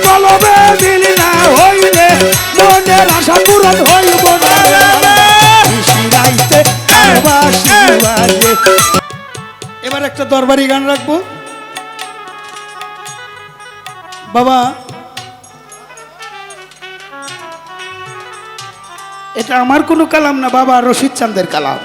কলবে মিল না হইলে মনের আশা পূরণ হইব না শিরাইতে এবার একটা দরবারি গান রাখবো বাবা এটা আমার কোনো কালাম না বাবা রশিদ চাঁদের কালাম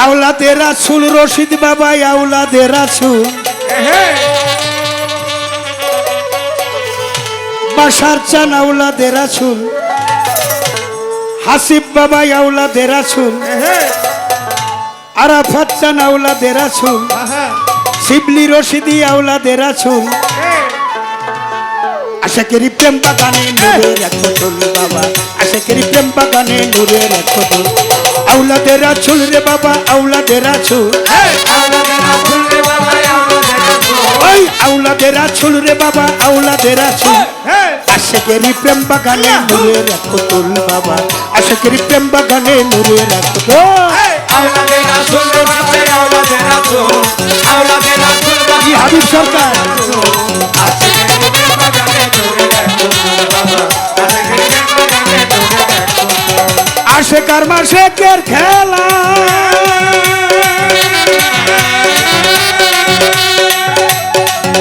আওলাদে রাসূল রশিদ বাবা আওলাদে রাসূল বাশার চান আওলাদে রাসূল হাসিব বাবা আওলাদে রাসূল আরাফাত চান আওলাদে রাসূল শিবলি রশিদি আওলাদে রাসূল আশাকেরি প্রেম বাগানে নূরের এক ফসল বাবা আশাকেরি প্রেম বাগানে নূরের এক ফসল আওলাদে রাসূল রে বাবা আওলাদে রাসূল ওই আওলাদে রাসূল রে বাবা আওলাদে রাসূল আশাকেরি প্রেম বাগানে নূরের এক ফসল বাবা আশাকেরি প্রেম বাগানে নূরের এক ফসল আওলাদে রাসূল রে বাবা আওলাদে রাসূল আওলাদে রাসূল বাবা হাবিব সরকার আশাকেরি প্রেম বাগানে নূরের এক ফসল বাবা আশাকেরি প্রেম বাগানে নূরের এক ফসল আশেকার মাশেকের খেলা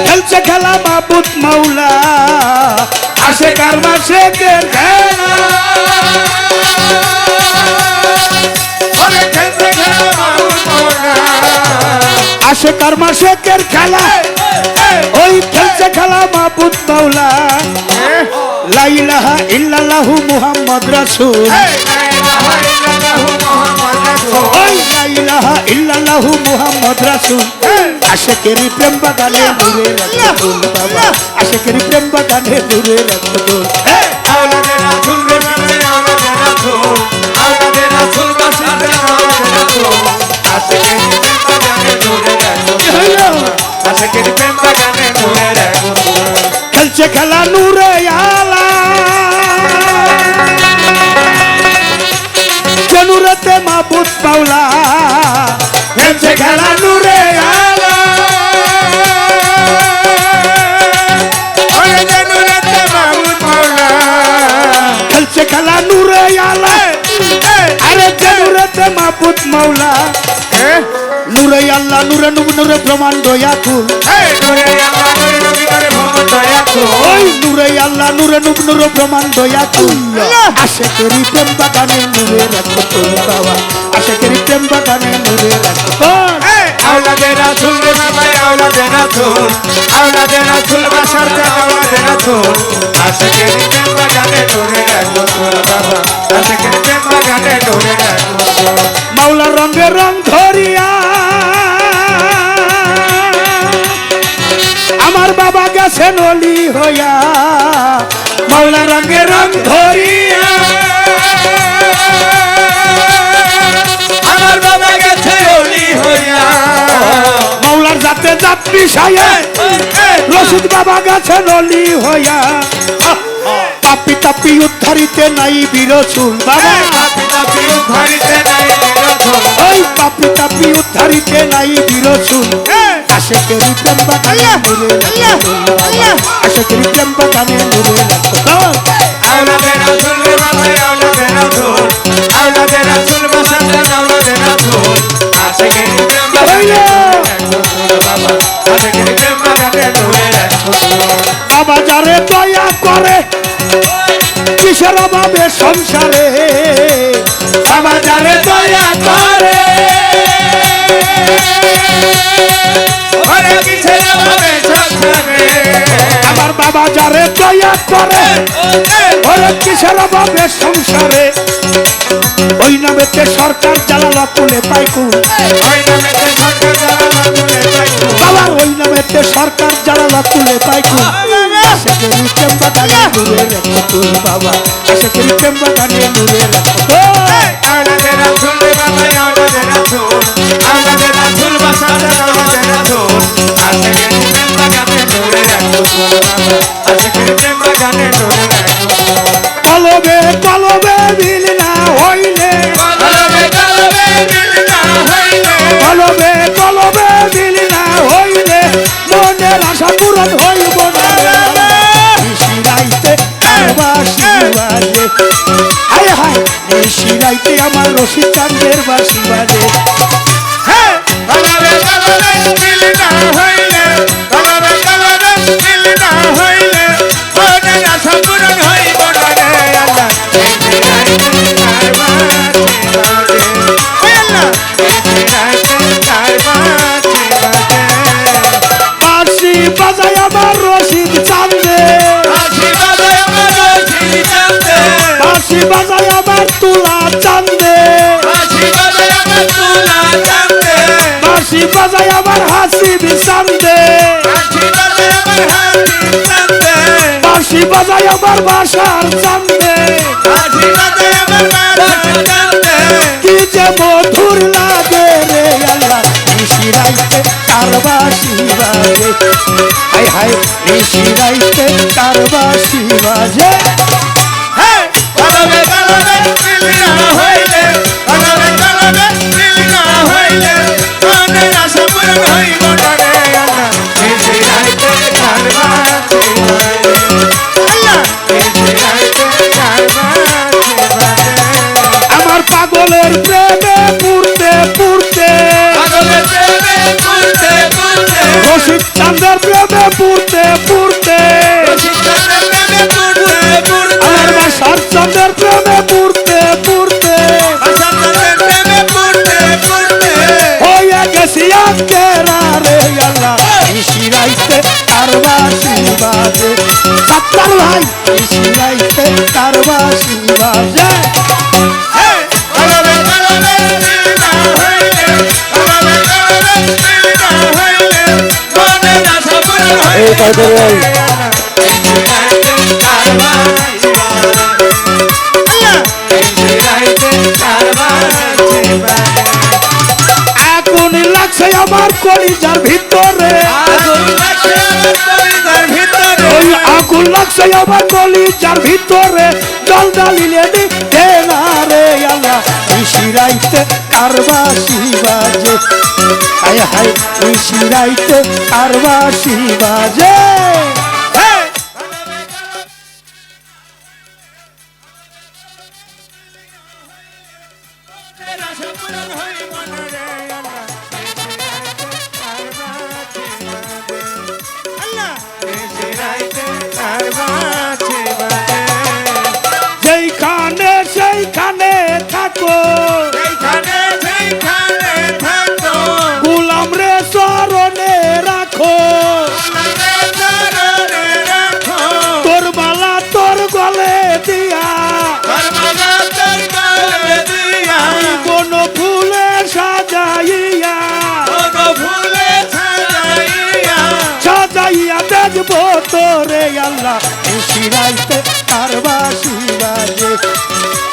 খেলছে খেলা মাবুদ মাওলা আশেকার মাশেকের খেলা আশেকার মাশেকের খেলা ওই খেলছে খেলা মাবুদ মাওলা লা ইলাহা ইল্লাল্লাহু মুহাম্মদ রাসূল ওই লা ইলাহা ইল্লাল্লাহু মুহাম্মদ রাসূল আশিকেরি প্রেম বাগানে নূরের রাসূল বাবা আশিকেরি প্রেম বাগানে নূরের রাসূল আওলাদে রাসূল রে বাবা আওলাদে রাসূল আওলাদে রাসূল বাসাতে আওলাদে রাসূল আশিকেরি প্রেম বাগানে নূরের রাসূল আশিকেরি প্রেম বাগানে নূরের রাসূল খেলছে খেলা নূরে আলা নূরেতে মাবুদ মাওলা খেলছে খেলা নূরে আলা ওরে নূরেতে মাবুদ মাওলা খেলছে খেলা নূরে আলা আরে নূরেতে মাবুদ মাওলা নূরে আল্লাহ নূরে নূরে ব্রহ্মাণ্ড ইয়াকুল নূরে আল্লাহ নূরে নূরে ব্রহ্মাণ্ড ইয়াকুল ওই নূরে আল্লাহ নূরে নূরে ব্রহ্মাণ্ড ইয়াকুল আশিকেরি প্রেম বাগানে নূরের এক ফসল বাবা আশিকেরি প্রেম বাগানে নূরের এক ফসল আওলাদে রাসূল রে বাবা আওলাদে রাসূল আওলাদে রাসূল বাশার চান আওলাদে রাসূল আশিকেরি প্রেম বাগানে নূরের এক ফসল বাবা আশিকেরি প্রেম বাগানে নূরের এক ফসল মাওলার রঙে রং ধরিয়া আমার বাবা গেছেন ওলি হইয়া মাওলার রঙে রং ধরিয়া আমার বাবা গেছে ওলি হইয়া মাওলার জাতে জাত মিশাইয়া রশিদ বাবা গেছেন ওলি হইয়া পাপি তাপি উদ্ধারিতে নাই বিরসুল বাবা পাপি তাপি উদ্ধারিতে নাই বিরসুল ওই পাপি তাপি উদ্ধারিতে নাই বিরসুল আশিকেরি প্রেম বাগানে নূরের আশিকেরি প্রেম বাগানে নূরের আওলাদে রাসূল রে বাবা আওলাদে রাসূল আওলাদে রাসূল বাসাতে আওলাদে রাসূল আশিকেরি প্রেম বাগানে বাবা আশিকেরি প্রেম বাগানে নূরের বাবা যারে দয়া করে কিসের অভাবে সংসারে বাবা যারে দয়া করে কিসের অভাবে সংসারে আমার বাবা যারে দয়া করে ওরে কিসের অভাবে সংসারে ওই নামেতে সরকার জ্বালালা তুলে পাইকুল ওই নামেতে সরকার জ্বালালা তুলে পাইকুল বাবা ওই নামেতে সরকার জ্বালালা তুলে পাইকুল আশিকেরি প্রেম বাগানে নূরের এক ফসল বাবা আশিকেরি প্রেম বাগানে নূরের এক ফসল আওলাদে রাসূল রে বাবা আওলাদে রাসূল আওলাদে রাসূল বাসাতে আওলাদে রাসূল আশিকেরি প্রেম বাগানে নূরের এক ফসল বাবা আশিকেরি প্রেম বাগানে নূরের এক ফসল কলবে কলবে মিল না আশা পূরণ হইব না রে আল্লাহ নিশিরাইতে তার বাঁশি বাজে হায় হায় নিশিরাইতে আমার রশিদ চাঁদের বাঁশি বাজে কলবে কলবে মিল না হইলে কলবে কলবে মিল না হইলে মনের আশা পূরণ হইব না রে আল্লাহ নিশিরাইতে তার বাঁশি বাজে ওই আল্লাহ নিশিরাইতে তার বাঁশি বাজে বাঁশি বাজায় আমার রশিদ চাঁদে বাঁশি বাজায় আমার রশিদ চাঁদে বাঁশি বাজায় আমার তুলা চাঁদে বাঁশি বাজায় আমার তুলা চাঁদে বাঁশি বাজায় আমার হাসিব চাঁদে বাঁশি বাজায় আমার হাসিব চাঁদে বাঁশি বাজায় আমার বাসার চাঁদে বাঁশি বাজায় আমার বাসার চাঁদে কি যে মধুর লাগে রে আল্লাহ নিশিরাইতে তার বাঁশি বাজে হায় হায় নিশিরাইতে তার বাঁশি বাজে কলবে কলবে মিল না হইলে কলবে কলবে মিল না হইলে মনের আশা পূরণ হইব না রে আল্লাহ নিশিরাইতে তার বাঁশি বাজে আল্লাহ নিশিরাইতে তার বাঁশি বাজে আমার পাগলের প্রেমে পুরতে পুরতে পাগলের প্রেমে পুরতে পুরতে রশিদ চাঁদের প্রেমে পুরতে পুরতে রশিদ চাঁদের প্রেমে পুরতে পুরতে আমার বাসার চাঁদের প্রেমে পুরতে পুরতে বাসার চাঁদের প্রেমে পুরতে পুরতে হয়ে গেছি আকেরা রে আল্লাহ নিশিরাইতে তার বাঁশি বাজে সাত্তার ভাই নিশিরাইতে তার বাঁশি বাজে কলবে কলবে মিল না হইলে কলবে কলবে মিল না হইলে মনের আশা পূরণ হইবে না রে আল্লাহ নিশিরাইতে তার বাঁশি বাজে আল্লাহ নিশিরাইতে তার বাঁশি বাজে আগুন লাগছে আমার কলিজার ভিতরে আগুন লাগছে আমার কলিজার ভিতরে ওই আগুন লাগছে আমার কলিজার ভিতরে জল ডালিলে দিতে না রে আল্লাহ নিশিরাইতে তার বাঁশি বাজে হায় হায় নিশিরাইতে তার বাঁশি বাজে মনের আশা পূরণ হইব না রে আল্লাহ নিশিরাইতে তার বাঁশি বাজে যেইখানে সেইখানে থাকো সেইখানে সেইখানে থাকো গুলাম রে চরণে রাখো আমাকে চরণে রাখো তোর মালা তোর গলে দিয়া ধর্মগা তোর গলে দিয়া কোন ফুলে সাজাইয়া কোনো ভুলে সাজাইয়া সাজাইয়া দেখবো তোরে আল্লাহ নিশিরাইতে তার বাঁশি বাজে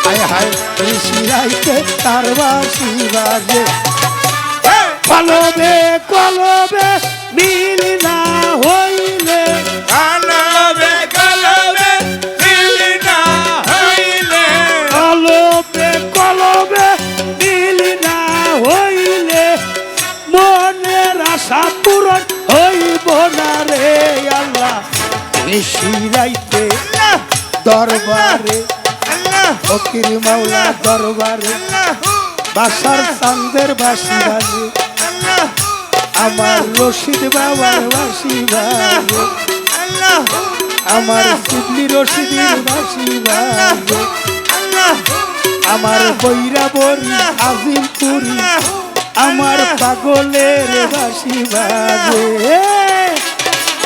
হায় হায় নিশিরাইতে তার বাঁশি বাজে কলবে কলবে মিল না হইলে কলবে কলবে মিল না হইলে কলবে কলবে মিল না হইলে মনের আশা পূরণ হইব না রে আল্লাহ নিশিরাইতে দরবারে আল্লাহ ফকির মাওলা দরবারে আল্লাহ বাসার চাঁদের বাঁশি বাজে আল্লাহ আমার রশিদ বাবার বাঁশি বাজে আল্লাহ আমার শিবলি রশিদের বাঁশি বাজে আল্লাহ আমার বৈরা বরি আজিমপুরি আমার পাগলের বাঁশি বাজে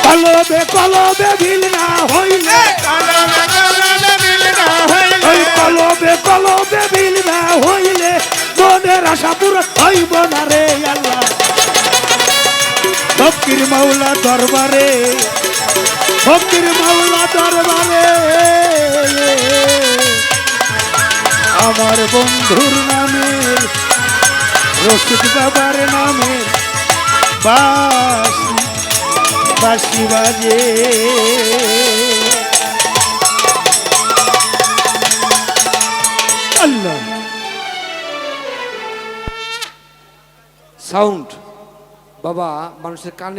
কলবে কলবে ভিল না হইলে কলবে কলবে মিল না হইলে ওই কলবে কলবে ভিল না হইলে মনের আশা পূরণ হইব না রে আল্লাহ ফকির মাওলা দরবারে ফকির মাওলা দরবারে আমার বন্ধুর নামের রশিদ বাবার নামের বাঁশি বাঁশি বাজে আল্লাহ সাউন্ড বাবা মানুষের কানে